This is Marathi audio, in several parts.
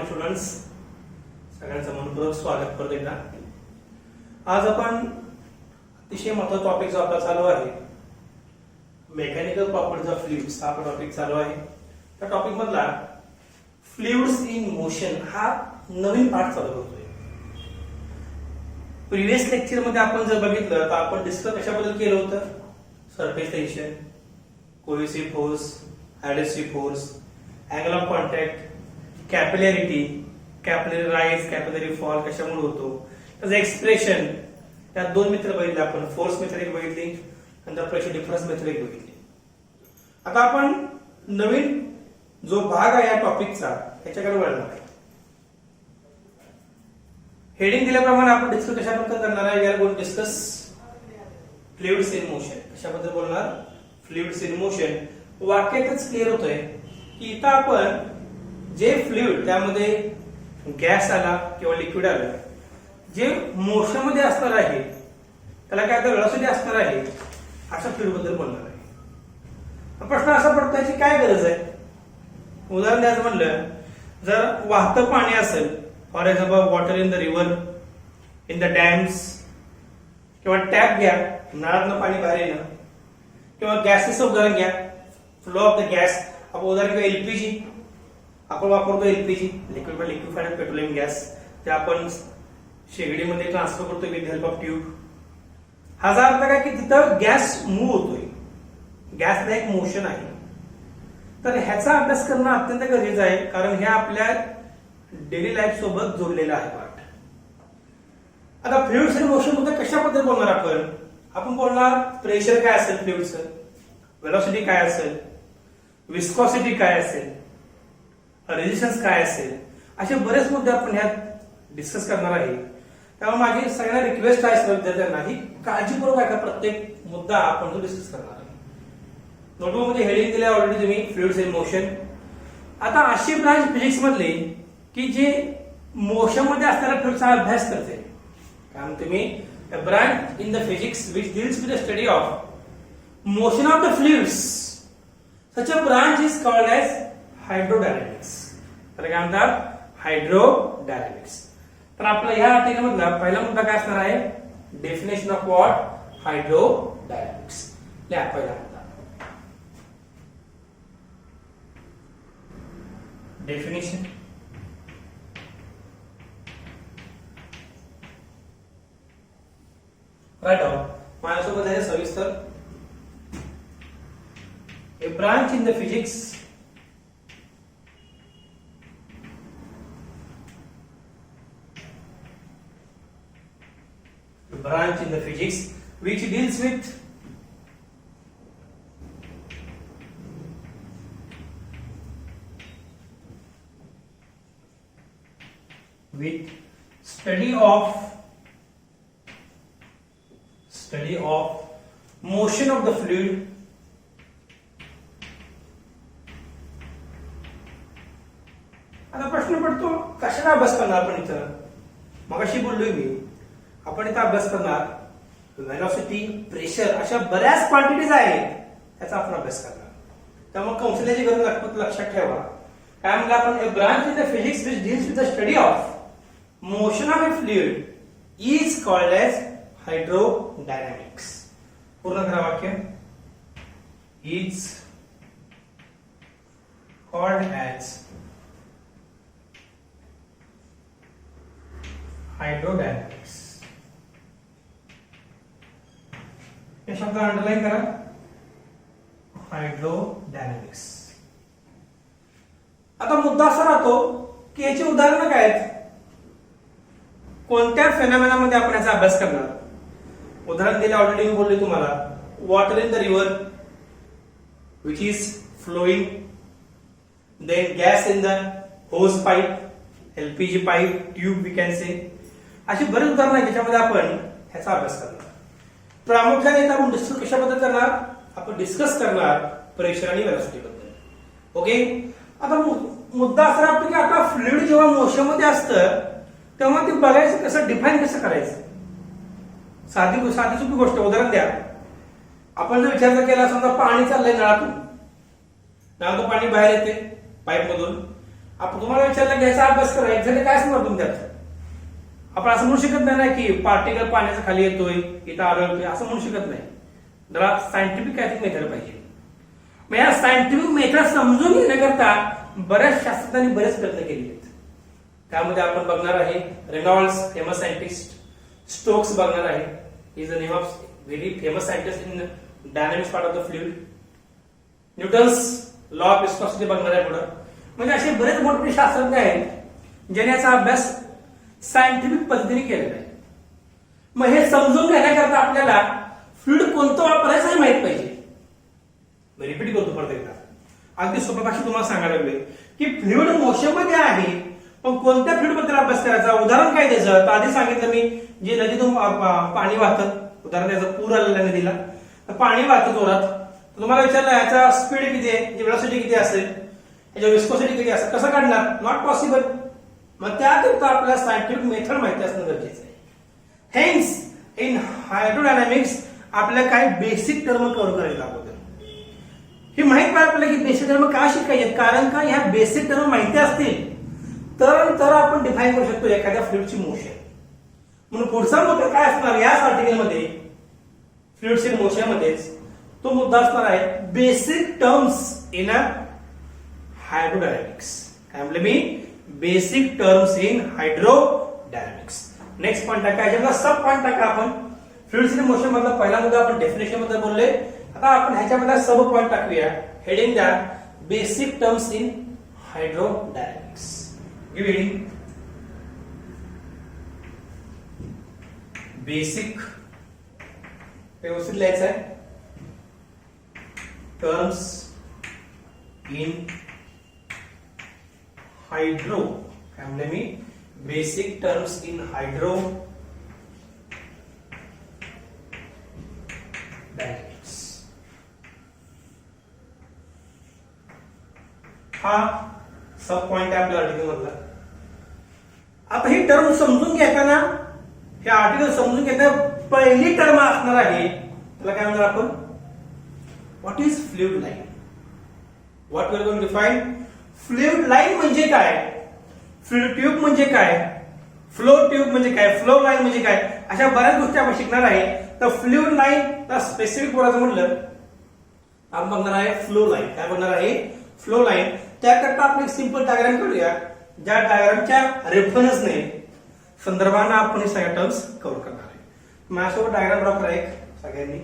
मॉर्निंग स्टुडंट्स, सगळ्यांचं मनपूर्वक स्वागत करतो एकदा. आज आपण अतिशय महत्त्वाचा टॉपिक जो आपला चालू आहे मेकॅनिकल प्रॉपर्टीज ऑफ फ्लुइड्स हा टॉपिक चालू आहे. त्या टॉपिक मधला फ्लुइड्स इन मोशन हा नवीन पार्ट चालू होतोय. प्रिव्हियस लेक्चर मध्ये आपण जर बघितलं तर आपण डिस्कस कशाबद्दल केलं होतं? Surface tension, cohesive force, adhesive force, angle of contact, capillarity, capillary rise, capillary fall कशामुळे होतो, त्याचं एक्सप्रेशन. त्या दोन मेथड बघितले आपण, फोर्स मेथड एक बघितली, नंतर प्रेशर डिफरन्स मेथड एक बघितली. आता आपण नवीन जो भाग आहे या टॉपिकचा त्याच्याकडे वळणार आहे. हेडिंग दिल्याप्रमाणे आपण डिस्कस कशाबद्दल करणार आहे? We are going to discuss fluids in motion. कशाबद्दल बोलणार? Fluids in motion. वाक्यातच क्लिअर होतंय की इथं आपण जे फ्लुइड त्यामध्ये गॅस आला किंवा लिक्विड आलं जे मोशन मध्ये असणार आहे त्याला काय वेलोसिटी असणार आहे अशा फ्लुइड बद्दल बोलणार आहे. प्रश्न असा पडतो की काय गरज आहे? उदाहरण द्यायचं म्हणलं, जर वाहतं पाणी असेल, for example water in the river, in the dams, किंवा टॅप घ्या, नळातनं पाणी बाहेर येणं, किंवा गॅसेसचं उदाहरण घ्या, फ्लो ऑफ द गॅस. आपण उदाहरण घेऊ एलपीजी. आपण वापरतो एलपीजी, लिक्विफाईड पेट्रोलियम गॅस, जे आपण शेगडीमध्ये ट्रान्सफर करतो विथ हेल्प ऑफ ट्यूब. ह्याचा अर्थ काय की तिथं गॅस मूव्ह होतोय, गॅसला एक मोशन आहे. तर ह्याचा अभ्यास करणं अत्यंत गरजेचं आहे, कारण हे आपल्या डेली लाईफ सोबत जोडलेलं आहे पार्ट. आता फ्लुइड्स इन मोशन मध्ये कशाबद्दल बोलणार आपण? आपण बोलणार प्रेशर काय असेल फ्लुइडचं, वेलोसिटी काय असेल, विस्कॉसिटी काय असेल, रेजिस्टन्स काय असेल, असे बरेच मुद्दे आपण ह्यात डिस्कस करणार आहे. त्यामुळे माझी सगळ्यांना रिक्वेस्ट आहे सर्व विद्यार्थ्यांना ही काळजीपूर्वक ऐका, प्रत्येक मुद्दा आपण जो डिस्कस करणार आहे. नोटबुक मध्ये हेडिंग दिले ऑलरेडी तुम्ही, फ्लुइड्स इन मोशन. आता अशी ब्रांच फिजिक्स मधली की जे मोशन मध्ये असणाऱ्या फ्लुइडचा अभ्यास करते. कारण तुम्ही branch in the physics which deals with the study of motion of the fluids, such a branch is called as hydrodynamics. तर काय म्हणतात? हायड्रोडायनॅमिक्स. तर आपला ह्या आर्टिकलमधला पहिला मुद्दा काय असणार आहे? Definition of what? हायड्रोडायनॅमिक्स. लिहा पहिला मुद्दा, डेफिनेशन. राईट ऑफ माझ्यासोबत आहे सविस्तर. A branch in the physics branch in the physics which deals with study of motion of the fluid आता प्रश्न पडतो कशाला अभ्यास करणार आपण इथं? मगाशी बोललोय मी, आपण इथं अभ्यास करणार वेलोसिटी, प्रेशर अशा बऱ्याच क्वांटिटीज आहेत त्याचा आपण अभ्यास करणार. त्यामुळे कौशल्याची गरज लक्षात ठेवा. काय म्हणलं आपण? A branch in the physics which deals with the study of motion of a fluid is called as hydrodynamics. पूर्ण करा वाक्य. Is called as hydrodynamics. हे शब्द अंडरलाईन करा, हायड्रोडायनॅमिक्स. आता मुद्दा असा राहतो की याची उदाहरणं काय आहेत? कोणत्या फेनॉमेना मध्ये आपण याचा अभ्यास करणार? उदाहरण दिले ऑलरेडी मी बोलले तुम्हाला, water in the river which is flowing, then gas in the hose pipe, LPG pipe, tube we can say. अशी बरीच उदाहरणं आहेत ज्याच्यामध्ये आपण ह्याचा अभ्यास करणार. प्रामुख्याने आपण डिस्कस कशाबद्दल करणार? आपण डिस्कस करणार प्रेशर आणि वेलोसिटी बद्दल. ओके. आता मुद्दा असा राहतो की आता फ्लुइड जेव्हा मोशन मध्ये असतं तेव्हा ते बघायचं कसं, डिफाईन कसं करायचं? साधी सोपी गोष्ट. उदाहरण द्या, आपण जर विचार केला समजा पाणी चाललंय नळातून पाणी बाहेर येते पाईप मधून आपण तुम्हाला विचारलं घ्यायचा अभ्यास करा एक्झॅक्टली काय असणार तुमच्यात. आपण असं म्हणू शकत नाही ना की पार्टिकल पाण्याच्या खाली येतोय इथं आढळतोय असं म्हणू शकत नाही. जरा सायंटिफिक काहीतरी मेथड पाहिजे. मग या सायंटिफिक मेथड समजून घेण्याकरता बऱ्याच शास्त्रज्ञांनी बरेच प्रयत्न केले आहेत. त्यामध्ये आपण बघणार आहे रेनॉल्ड्स फेमस सायंटिस्ट, स्टोक्स बघणार आहे, is the name of very famous scientist in dynamics part of the fluid, Newton's law of viscosity बघणार आहे पुढे. म्हणजे असे बरेच मोठे शास्त्रज्ञ आहेत ज्यांनी याचा अभ्यास सायंटिफिक पद्धतीने केलेला आहे. मग हे समजून घेण्याकरता आपल्याला फ्लुइड कोणतं वापरायचं हे माहित पाहिजे. रिपीट करतो परत एकदा, अगदी सोप्या भाषेत तुम्हाला सांगायला लागले की फ्लुइड मोशन मध्ये आहे, पण कोणत्या फ्लुइड बद्दल अभ्यास करायचा, उदाहरण काय द्यायचं. तर आधी सांगितलं मी जे नदीतून पाणी वाहतं, उदाहरण द्यायचं पूर आलेला नदीला, तर पाणी वाहतं जोरात. तुम्हाला विचारलं याचा स्पीड किती आहे, व्हेलॉसिटी किती असेल, याच्या विस्कोसिटी किती असेल, कसं काढणार, नॉट पॉसिबल. मग त्याकरता आपल्याला सायंटिफिक मेथड माहिती असणं गरजेचं आहे. हेन्स इन हायड्रोडायनामिक्स आपल्याला काही बेसिक टर्म कव्हर करायचं अगोदर. हे माहित पाहिजे आपल्याला की बेसिक टर्म का शिकायचे, कारण का ह्या बेसिक टर्म माहिती असतील तर आपण डिफाईन करू शकतो एखाद्या फ्लुइडची मोशन. म्हणून पुढचा मुद्दा काय असणार याच आर्टिकलमध्ये, फ्लुइड्स इन मोशन मध्येच तो मुद्दा असणार आहे basic terms in a hydrodynamics. काय म्हटलं मी, basic terms in hydrodynamics. Next point टाका, याच्यामध्ये सब पॉइंट टाका आपण. फ्लुइड्स इन मोशन मधला पहिला मुद्दा आपण डेफिनेशन बद्दल बोलले. आता आपण ह्याच्यामध्ये सब पॉइंट टाकूया. हेडिंग द्या basic terms in hydrodynamics. Give heading basic, व्यवस्थित लिहायचं आहे, टर्म्स इन हायड्रो. काय म्हणले मी, basic terms in hydrodynamics. हा सब पॉइंट आहे आपल्या आर्टिकल मधला. आता ही टर्म समजून घेताना, हे आर्टिकल समजून घेताना पहिली टर्म असणार आहे त्याला काय म्हणणार आपण, what is fluid line. What we are going to define. Fluid line म्हणजे काय, फ्लुइड ट्यूब म्हणजे काय, फ्लो ट्यूब म्हणजे काय, फ्लो लाईन म्हणजे काय, अशा बऱ्याच गोष्टी आपण शिकणार आहे. तर फ्लुइड लाईन स्पेसिफिक बोलायचं म्हटलं आपण बघणार आहे फ्लो लाईन. काय बघणार आहे, फ्लो लाईन. त्याकरता आपण एक सिंपल डायग्राम करूया, ज्या डायग्रामच्या रेफरन्सने संदर्भाने आपण हे सगळ्या टर्म्स कव्हर करणार आहे. माझ्यासोबत डायग्राम ड्रॉ करा एक सगळ्यांनी.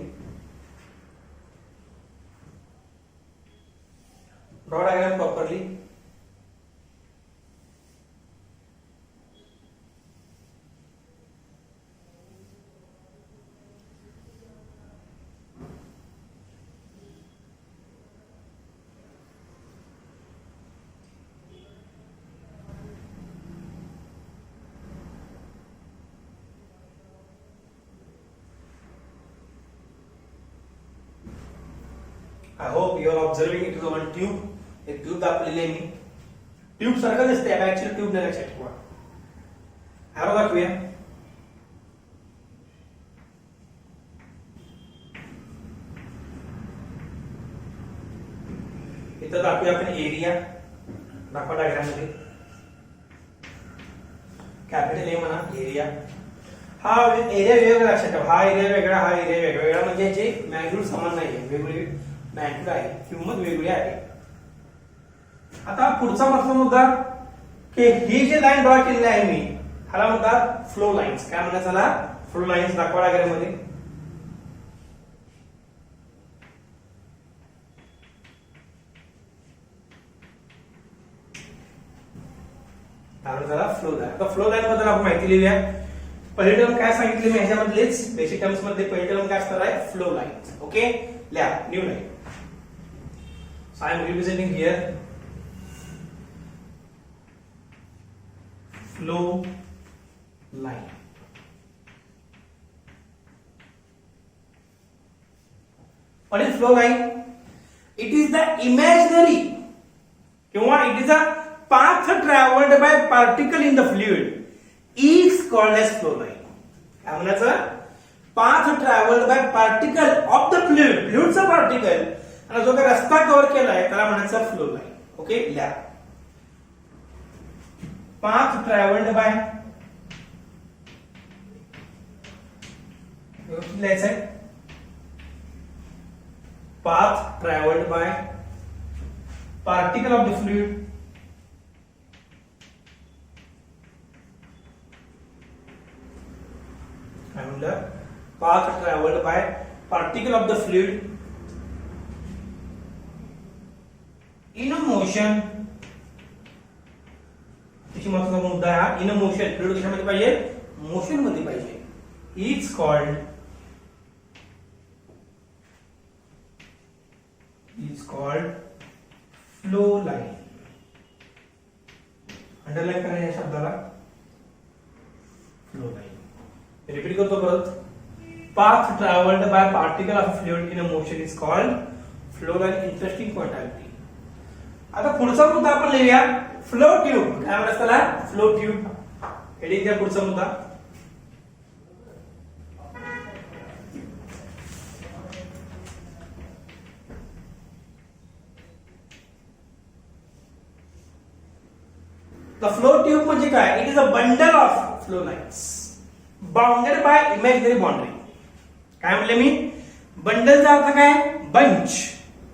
Draw diagram properly. I hope you are observing it is one tube. एक ट्यूब दाखवलेली आहे मी. ट्यूब सारखं दिसते, ऍक्च्युअली ट्यूब नाही, लक्षात ठेवा. ॲरो दाखवूया. इथं दाखवूया आपण एरिया, दाखवा डायग्राम मध्ये. कॅपिटल ए म्हणा एरिया. हा एरिया वेगवेगळा लक्षात ठेवा. हा एरिया वेगळा, हा एरिया वेगळा, म्हणजे जे मॅग्निट्यूड समान नाहीये, वेगवेगळे मॅग्निट्यूड आहे, किंमत वेगळी आहे. आता पुढचा महत्त्वाचा मुद्दा की ही जी लाईन ड्रॉ केलेली आहे मी, ह्याला म्हणतात फ्लो लाईन्स. काय म्हणतात त्याला, फ्लो लाईन्स. दाखवा डायग्राममध्ये. त्याला फ्लो लाईन. आता फ्लो लाईन बद्दल आपण माहिती लिहूया. पहिली टर्म काय सांगितली मी ह्याच्यामधलेच बेसिक टर्म्स मध्ये पहिली टर्म काय असणार आहे, फ्लो लाईन. ओके, लिहा new line. So I am representing here flow line. What is flow line? It is the imaginary किंवा it is a path traveled by particle in the fluid is called as flow line. काय म्हणायचं, path traveled by particle of the fluid, fluid चा particle आणि जो काही रस्ता कव्हर केलाय त्याला म्हणायचं फ्लो लाईन. ओके, लिहा. पाथ ट्रॅव्हल्ड बाय, व्यवस्थित लिहायचं आहे, path travelled by particle of the fluid काय म्हणलं, path travelled by particle of the fluid in a motion, त्याची महत्वाचा मुद्दा हा, इन अ मोशन, फ्लुइड कशामध्ये पाहिजे, मोशन मध्ये पाहिजे, is called flow line. Underline करा या शब्दाला, फ्लो लाईन. रिपीट करतो परत, path travelled by particle of fluid in a motion is called flow line. Interesting point आहे. आता पुढचा मुद्दा आपण लिहूया, फ्लो ट्यूब. काय म्हणतात त्याला, फ्लो ट्यूब. हेडिंग द्या पुढचा मुद्दा. द फ्लो ट्यूब म्हणजे काय, it is a bundle of flow lines bounded by imaginary boundary. काय म्हणले मी, बंडलचा अर्थ काय, बंच,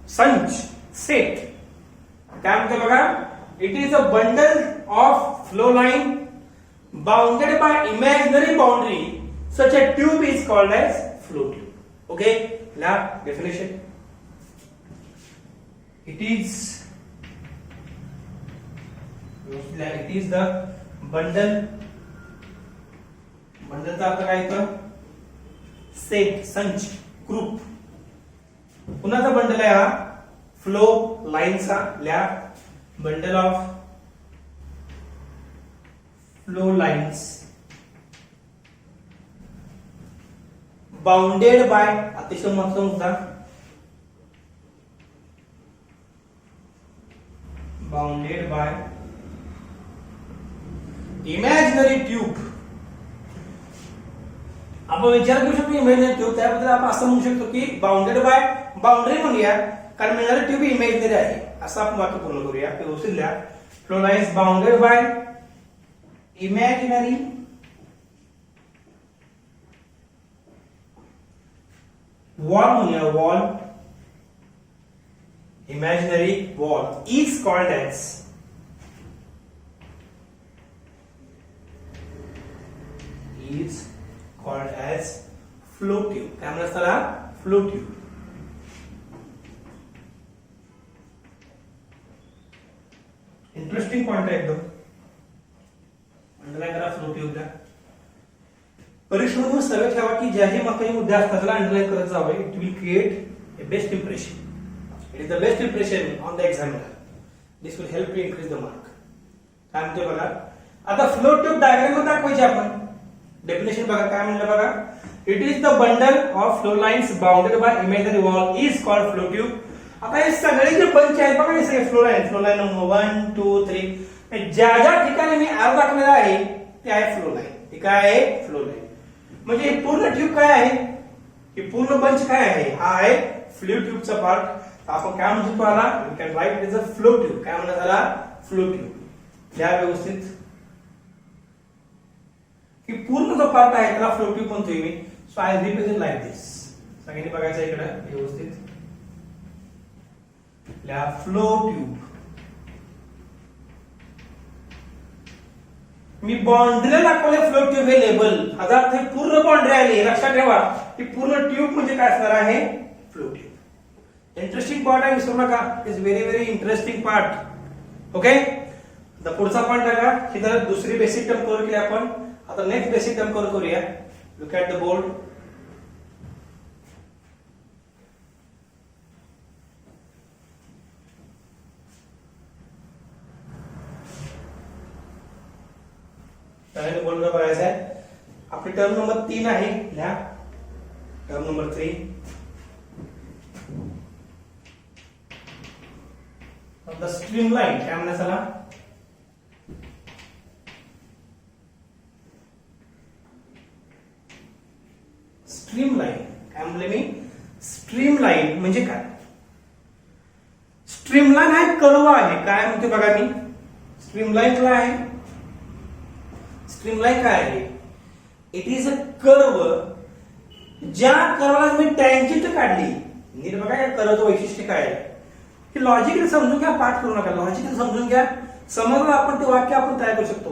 संच, सेट. काय म्हणतो बघा, it is a bundle of flow line bounded by imaginary boundary, such a tube is called as flow tube. Okay, ला definition, it is the bundle, बंडलचा अर्थ काय येतं, सेट, संच, ग्रुप. कुणाचा बंडल आहे हा, फ्लो लाईनचा. ल्या bundle of flow lines bounded bye, अतिशय महत्वाचा मुद्दा, बाउंडेड बाय इमॅजिनरी ट्यूब. आपण विचार करू शकतो इमॅजिनरी ट्यूब, त्याबद्दल आपण असं म्हणू शकतो की बाउंडेड बाय, बाउंड्री म्हणूया कारण मिळणारी ट्यूब इमॅजिनरी आहे, असं आपण वाक्य पूर्ण करूया. व्यवस्थित लिहा, flow lines bounded by imaginary wall म्हणूया, wall, imaginary wall is called as flow tube. काय म्हणतात त्याला, फ्लो ट्यूब. इंटरेस्टिंग पॉइंट आहे एकदम, अंडरलाईन करा फ्लो ट्यूबला. परीक्षेमध्ये सवय ठेवा की ज्या जे महत्त्वाचे मुद्दे असतात त्याला अंडरलाईन करत जावे. It will create a best impression. It is the best impression on the examiner. This will help you increase the mark. काय म्हणते बघा, आता फ्लो ट्यूब डायग्राम मध्ये दाखवायची आपण. डेफिनेशन बघा, काय म्हणलं बघा, it is the bundle of flow lines bounded by imaginary wall is called flow tube. आता हे सगळे जे बंच आहेत बघा, हे सगळे फ्लो लाईन नंबर 1 2 3, ज्या ज्या ठिकाणी मी आर दाखवलेला आहे ते आहे फ्लो लाईन. हे काय आहे, फ्लो लाईन. म्हणजे पूर्ण ट्यूब काय आहे, हे पूर्ण बंच काय आहे, हा आहे फ्लो ट्यूबचा पार्ट. आपण काय म्हणतो त्याला, we can write it is a flow tube. काय म्हणतात त्याला, फ्लो ट्यूब. या व्यवस्थित की पूर्ण जो पार्ट आहे त्याला फ्लो ट्यूब म्हणतोय मी. सो आय रिप्रेझेंट लाईक दिस. सगळ्यांनी बघायचं इकडे व्यवस्थित, फ्लो ट्यूब. मी बाउंड्रीला दाखवले फ्लो ट्यूब हे लेबल, हजार ते पूर्ण बाउंड्री आली. लक्षात ठेवा की पूर्ण ट्यूब म्हणजे काय असणार आहे, फ्लो ट्यूब. इंटरेस्टिंग पार्ट आहे, विसरू नका. Is very very interesting part. Okay, पुढचा पॉइंट बघा, ही तर दुसरी बेसिक टर्म कव्हर केली आपण. आता नेक्स्ट बेसिक टर्म कव्हर करूया. Look at the board. Board बघायचं आहे. आपली टर्म नंबर 3 आहे. लिहा टर्म नंबर 3. The streamline. काय म्हणतात त्याला, स्ट्रीमलाइन. काय म्हणले मी, स्ट्रीमलाइन म्हणजे काय, स्ट्रीमलाइन हा कर्व आहे. काय म्हणते बघा मी, स्ट्रीमलाइन काय आहे, स्ट्रीमलाईन काय आहे? इट इज अ कर्व, ज्या कर्वला मी टँजेंट काढली. नीट बघा या कर्वचं वैशिष्ट्य काय आहे. हे लॉजिकली समजून घ्या, पाठ करू नका, लॉजिकली समजून घ्या. समजलं आपण ते वाक्य आपण तयार करू शकतो.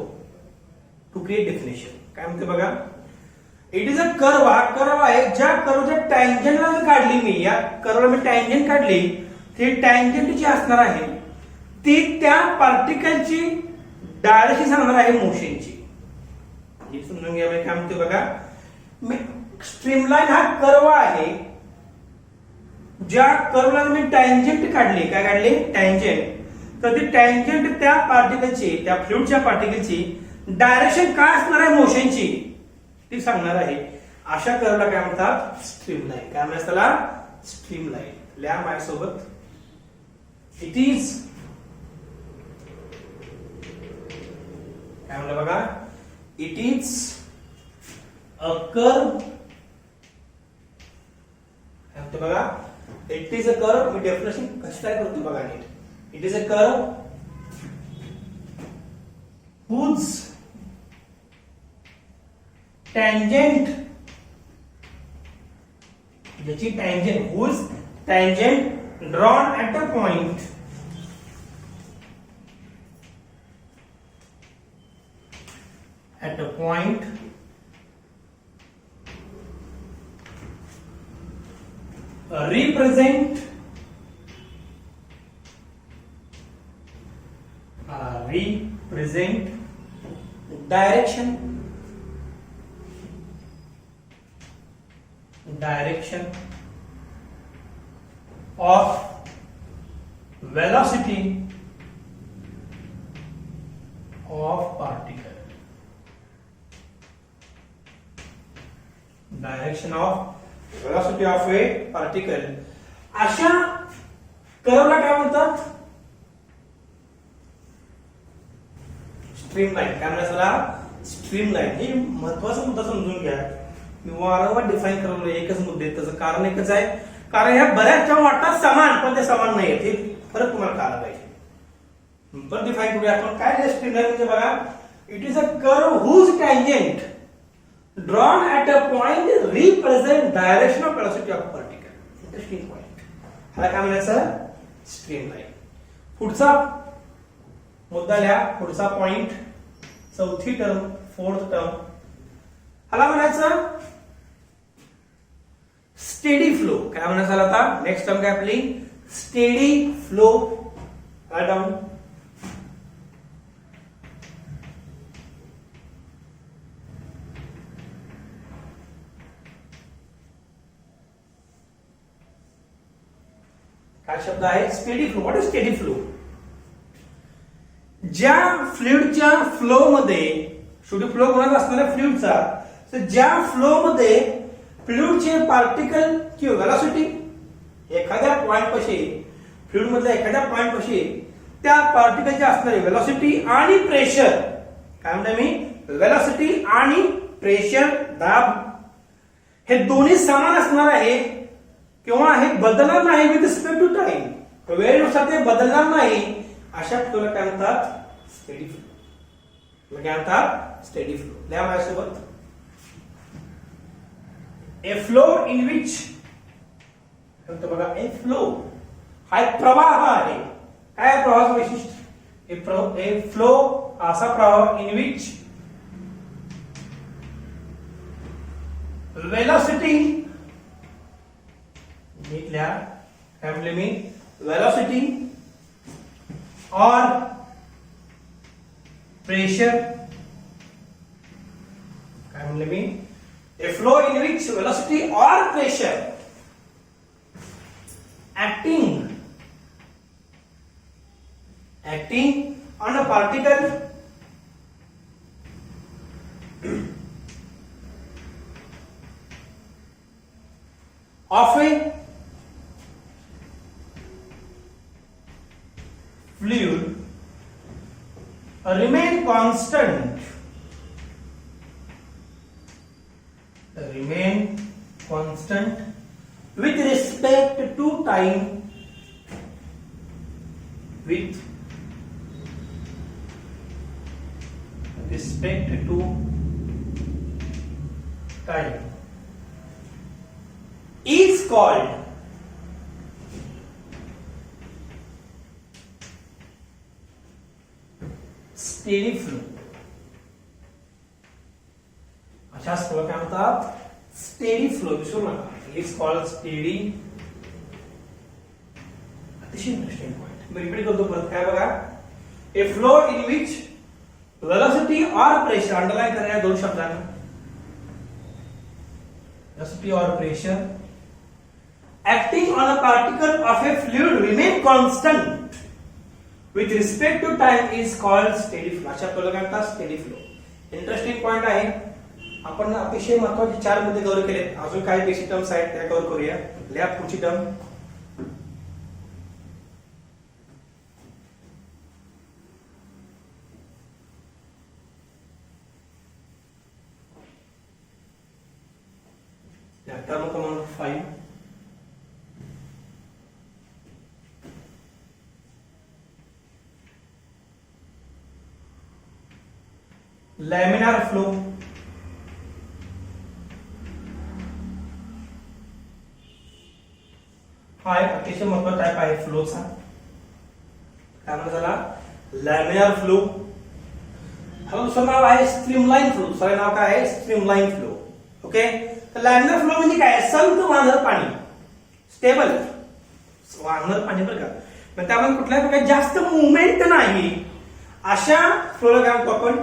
टू क्रिएट डेफिनेशन काय म्हणते बघा. इट इज अ कर्व, हा कर्व आहे ज्या कर्वच्या टँजेंटला काढली मी, या कर्वला मी टँजेंट काढली, ती टँजेंट जी असणार आहे ती त्या पार्टिकलची डायरेक्शन सांगणार आहे मोशनची. समजून घ्या काय म्हणते बघा. स्ट्रीमलाईन हा कर्व आहे, ज्या कर्वला मी टँजेंट काढली, काय काढली? टँजेंट. तर ती टँजेंट त्या पार्टिकलची, त्या फ्लुइडच्या पार्टिकलची डायरेक्शन काय असणार आहे मोशनची ती सांगणार आहे. अशा कर्वला काय म्हणतात? स्ट्रीमलाईन. काय म्हणतात त्याला? स्ट्रीमलाईन. लिहा माझ्यासोबत. इट इज, काय म्हणलं बघा, इट इज अ कर्व. काय म्हणते बघा, इट इज अ कर्व. मी डेफिनेशन कशी काय करतो बघा नीट. It is a curve whose tangent, ज्याची tangent, whose tangent drawn at a point, at a point represent direction of velocity of particle. Direction of velocity of a particle. अशा कर्वला काय म्हणतात? स्ट्रीमलाईन. काय म्हणतात त्याला? स्ट्रीमलाईन. हे महत्वाचा मुद्दा समजून घ्या. मी वारंवार डिफाईन करवलं एकच मुद्दे, त्याचं कारण एकच आहे, कारण ह्या बऱ्याचशा वाटतात समान, पण ते समान नाही. हे फरक तुम्हाला कळायला पाहिजे. पण डिफाईन करूया आपण. काय स्ट्रीमलाईन म्हणजे बघा, it is a curve whose tangent drawn at a point represent direction of velocity of particle. Interesting point. ह्याला काय म्हणायचं? स्ट्रीमलाईन. पुढचा मुद्दा लिहा, पुढचा पॉइंट, चौथी टर्म, फोर्थ टर्म. ह्याला म्हणायचं स्टेडी फ्लो. काय म्हणायचं आता? नेक्स्ट टर्म काय आपली? Steady flow. डाऊन. काय शब्द आहे? Steady flow. What is steady flow? ज्या फ्लुइडच्या फ्लो मध्ये, शेवटी फ्लो कोणाचा असणाऱ्या फ्लुइडचा, तर ज्या फ्लो मध्ये फ्लुइडचे पार्टिकल किंवा व्हेलॉसिटी एखाद्या पॉइंट पाशी, फ्लुइड मधल्या एखाद्या पॉइंट पाशी त्या पार्टिकलचे असणारे व्हेलॉसिटी आणि प्रेशर, काय म्हणतो मी? व्हेलॉसिटी आणि प्रेशर, दाब, हे दोन्ही समान असणार आहे किंवा हे बदलणार नाही विथ रिस्पेक्ट टू टाइम. वेळेनुसार ते बदलणार नाही. अशा फ्लोला काय म्हणतात? Steady flow. काय म्हणतात? Steady flow. लिहा माझ्यासोबत. ए फ्लो इन विच, बघा, ए फ्लो हा एक प्रवाह आहे. काय प्रवाहाचं वैशिष्ट्य? ए फ्लो असा प्रवाह इन विच वेलॉसिटी, नीट लिहा, काय म्हणले मी? वेलॉसिटी और प्रेशर, काय म्हणले मी? A flow in which velocity or pressure acting on a particle of a fluid remain constant with respect to time, with respect to time is called steady flow. अशा फ्लो काय म्हणतात? Steady flow. विसरू नका, इज कॉल्ड स्टेडी. अतिशय इंटरेस्टिंग पॉइंट. मी रिपीट करतो परत. काय बघा, ए flow in which velocity or pressure, underline कर रहे हैं दोन शब्दांना, velocity or pressure acting on a particle of a fluid remain constant with respect to time is called steady flow. अशा फ्लोला काय म्हणतात? Steady flow. इंटरेस्टिंग पॉइंट आहे. आपण अतिशय महत्त्वाचे 4 मुद्दे कव्हर केले. अजून काही बेसिक टर्म्स आहेत त्या कव्हर करूया. लिहा पुढची टर्म. टर्म क्रमांक 5. Laminar flow. हा एक अतिशय महत्त्वाचा टाइप आहे फ्लोचा. काय म्हणतात त्याला? Laminar flow. हा दुसरं नाव आहे स्ट्रीमलाइन फ्लो. दुसरं नाव काय आहे? Streamline flow. ओके. तर लॅमिनार फ्लो म्हणजे काय? संत वाहणारं पाणी, स्टेबल वाहणारं पाणी बरं का. पण त्यामध्ये कुठल्याही प्रकारे जास्त मुवमेंट नाही, अशा फ्लोला काय म्हणतो आपण?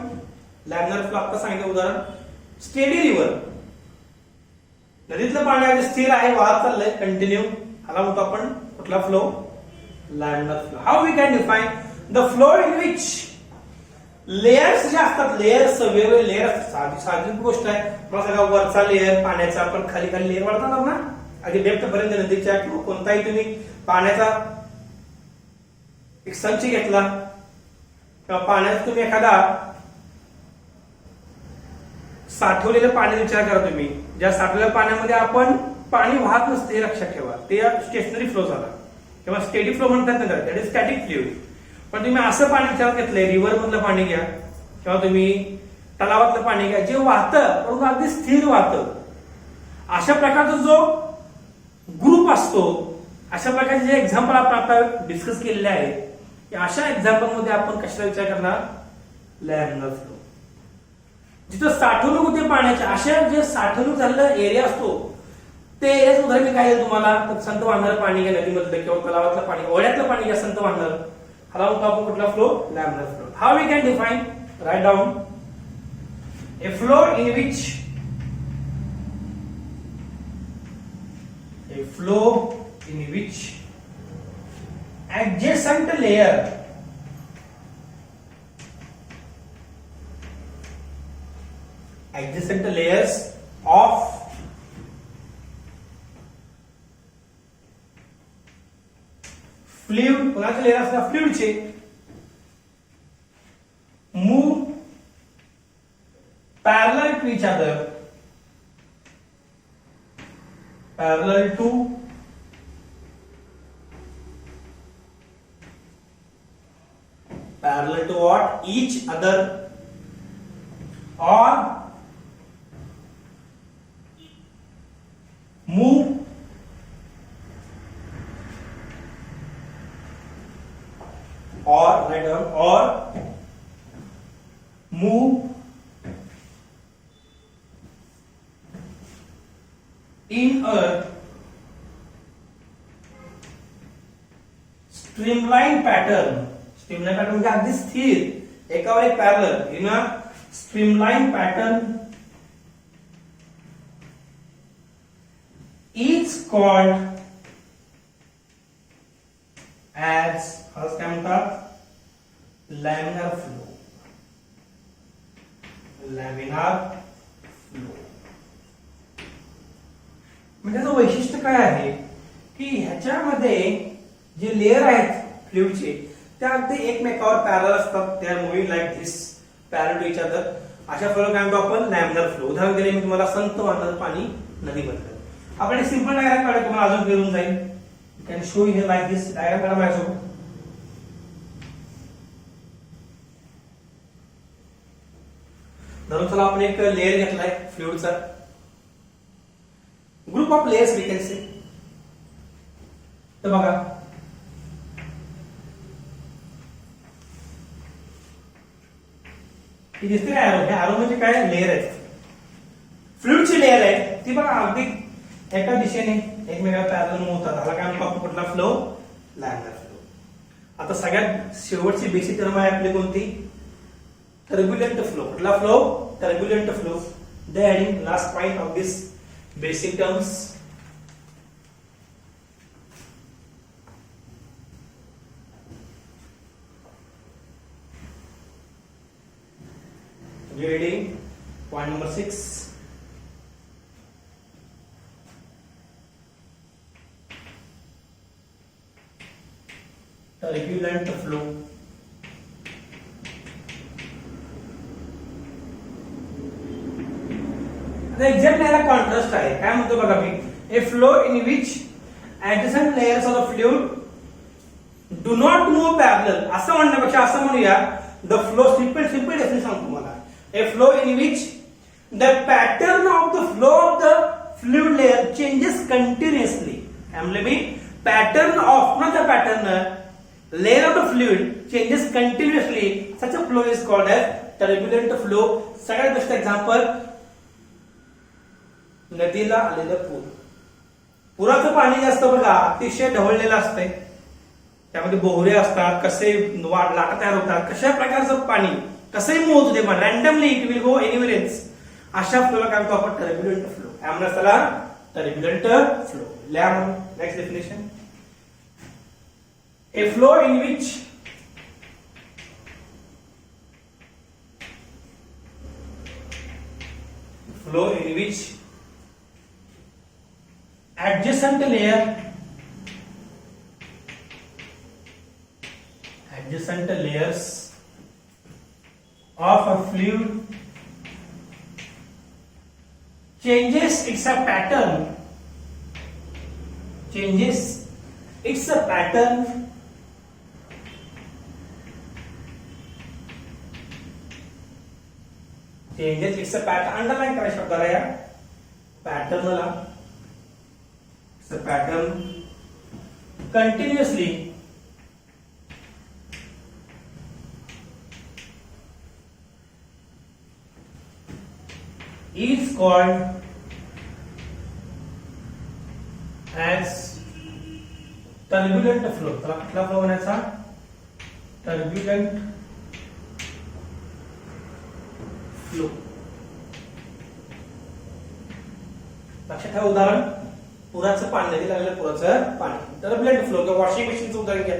Laminar flow. आता सांगितलं उदाहरण, स्टेडी रिव्हर. नदीतलं पाणी आहे स्थिर आहे, वाहत चाललंय कंटिन्यू, ह्याला म्हणतो आपण कुठला flow? Laminar flow. How we can define the flow in which layers जे असतात, लेयर्स वेगवेगळे लेयर असतात. साधी गोष्ट आहे. मला सगळा वरचा लेयर पाण्याचा, आपण खाली खाली लेयर वाढतात ना, अगदी डेप्थ पर्यंत नदीच्या किंवा कोणताही तुम्ही पाण्याचा एक संच घेतला किंवा पाण्यात तुम्ही एखादा साठवलेलं पाणी विचार करा तुम्ही. ज्या साठवलेल्या पाण्यामध्ये आपण पाणी वाहत नसते हे लक्षात ठेवा. ते स्टेशनरी फ्लो झाला किंवा स्टेडी फ्लो म्हणतात ना, दॅट इज स्टॅटिक फ्लुइड. पण तुम्ही असं पाणी विचारात घेतलंय, रिव्हर मधलं पाणी घ्या किंवा तुम्ही तलावातलं पाणी घ्या, जे वाहतं परंतु अगदी स्थिर वाहतं. अशा प्रकारचा जो ग्रुप असतो, अशा प्रकारचे जे एक्झाम्पल आपण आता डिस्कस केलेले आहे, अशा एक्झाम्पल मध्ये आपण कशाला विचार करणार? Laminar flow. जिथं साठवणूक होते पाण्याच्या, अशा जे साठवणूक झालेला एरिया असतो, ते एरियाच उदाहरण मी काय तुम्हाला? तर संत वाहणारं पाणी घ्या नदीमधलं किंवा तलावातलं पाणी, ओढ्यातलं पाणी घ्या संत वाहणारं, ह्याला म्हणतो आपण कुठला flow? Laminar flow. How we can define? Write down. A flow in which adjacent layer layers of fluid, कोणाचे लेयर असतात फ्लुइडचे, move parallel to each other, parallel to what? Each other, or move or move in a streamline pattern. Streamline pattern म्हणजे अगदी स्थिर, एकावर एक parallel, in a streamline pattern is called as, काय म्हणतात? Laminar flow. लॅमिनार फ्लो म्हणजे त्याचं वैशिष्ट्य काय आहे की ह्याच्यामध्ये जे लेयर आहेत फ्लुइडचे, त्या अगदी एकमेकावर पॅरलल असतात. त्या moving like this parallel to each other. अशा फ्लो काय म्हणतो आपण? Laminar flow. उदाहरण दिले मी तुम्हाला, संत वाहणारं पाणी नदीमधलं. आपण एक सिंपल डायग्राम काढू, तुम्हाला अजून फिरून जाईल. Can show here like this. Diagram काढा माझ्यासोबत. धरून चला आपण एक लेअर घेतलाय फ्लुइडचा, group of layers we can say. तर बघा ही दिसते काय ॲरो, हे ॲरो म्हणजे काय लेअर आहे, फ्लुइडची लेअर आहे ती बघा अगदी एका दिशेने एकमेकांना पॅरलल मूव्ह होतात. त्याला काय म्हणतो आपण, कुठला फ्लो, लॅमिनार फ्लो. आता सगळ्यात शेवटची बेसिक टर्म आहे आपली कोणती, टर्ब्युलंट फ्लो. कुठला flow, turbulent flow. The reading last point of this basic terms. Reading point number 6. Turbulent flow. आता एक्झॅक्ट याला कॉन्ट्रास्ट आहे. काय म्हणतो बघा मी, a flow in which adjacent layers of the fluid do not move parallel. असं म्हणण्यापेक्षा असं म्हणूया, द फ्लो सिंपल डेफिनेशन सांगतो तुम्हाला. A flow in which the pattern of the flow of the fluid layer changes continuously. Pattern of, not the pattern, layer of the fluid changes continuously. Such a flow is called as turbulent flow. सगळ्यात बेस्ट एक्झाम्पल, नदीला आलेलं पूर. पुराचं पाणी जास्त बघा अतिशय ढवळलेलं असतंय, त्यामध्ये बोहरे असतात, कसे लाटा तयार होतात, कशा प्रकारचं पाणी कसंही मूव्ह होते पण randomly it will go anywhere else. अशा फ्लोला काय म्हणतो आपण, टर्ब्युलंट फ्लो. म्हणून त्याला turbulent flow. Next definition, a flow in which adjacent layers of a fluid changes its pattern underline करा शब्दाला या पॅटर्नला. Pattern continuously is called as turbulent flow. त्याला कुठला फ्लो म्हणायचा, turbulent फ्लो. लक्षात ठेवा उदाहरण, पुराचं पाणी, नदी लागलेलं पुराचं पाणी, टर्ब्युलंट फ्लो. किंवा वॉशिंग मशीनचं उदाहरण घ्या,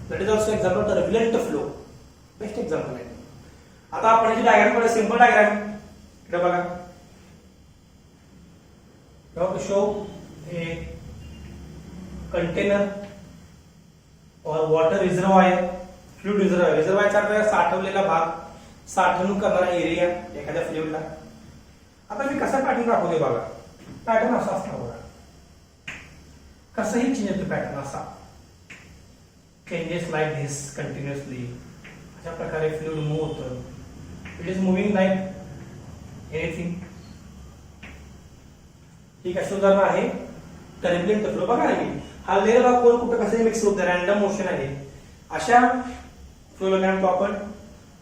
that is also example turbulent flow. Best example आहे. आता आपण याची डायग्राम कडे, सिंपल डायग्राम इकडे बघा. To show a container or water reservoir, fluid reservoir. reservoir चा अर्थ साठवलेला भाग, साठवणूक करणारा एरिया एखाद्या फ्लुइडला. आता मी कसा पॅटर्न दाखवते बघा. पॅटर्न असा असणार बघा, कसंही चेंज होतो पॅटर्न असा, चेंजेस लाईक धिस कंटिन्युअसली. अशा प्रकारे फ्लुइड मूव्ह होतं. It is moving like anything. ठीक आहे, उदाहरण आहे टर्ब्युलंट फ्लो. बघा ना, हा लेअर भाग कोण कुठं कसं मिक्स होतं, रॅन्डम मोशन आहे. अशा फ्लोला काय म्हणतो आपण,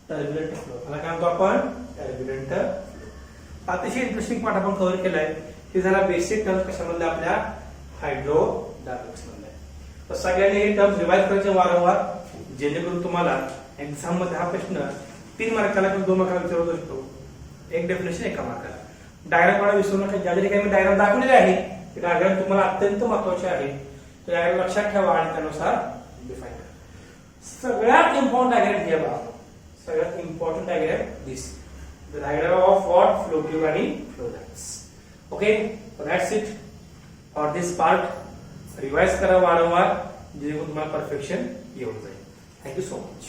टर्ब्युलंट फ्लो. त्याला काय म्हणतो आपण, टर्ब्युलंट फ्लो. अतिशय इंटरेस्टिंग पार्ट आपण कव्हर केलाय. हे झाला बेसिक टर्म्स कशामधले, आपल्या हायड्रोडायनामिक्स मधले. तर सगळ्यांनी हे टर्म्स रिवाइज करायचे वारंवार, जेणेकरून तुम्हाला एक्झाम मध्ये हा प्रश्न 3 मार्काला किंवा 2 मार्काला विचारत असतो. एक डेफिनेशन 1 मार्काला. डायग्राम काढा विसरू नका. ज्या ज्या ठिकाणी मी डायग्राम दाखवलेले आहे ते डायग्राम तुम्हाला अत्यंत महत्वाचे आहे. ते डायग्राम लक्षात ठेवा आणि त्यानुसार डिफाइन करा. सगळ्यात इम्पॉर्टंट डायग्राम घ्या बघा. सगळ्यात important diagram this, the diagram of what, flow tube आणि flow lines. Okay, so that's it for this part. Revise करा वारंवार, जेणेकरून तुम्हाला परफेक्शन येऊन जाईल. Thank you so much.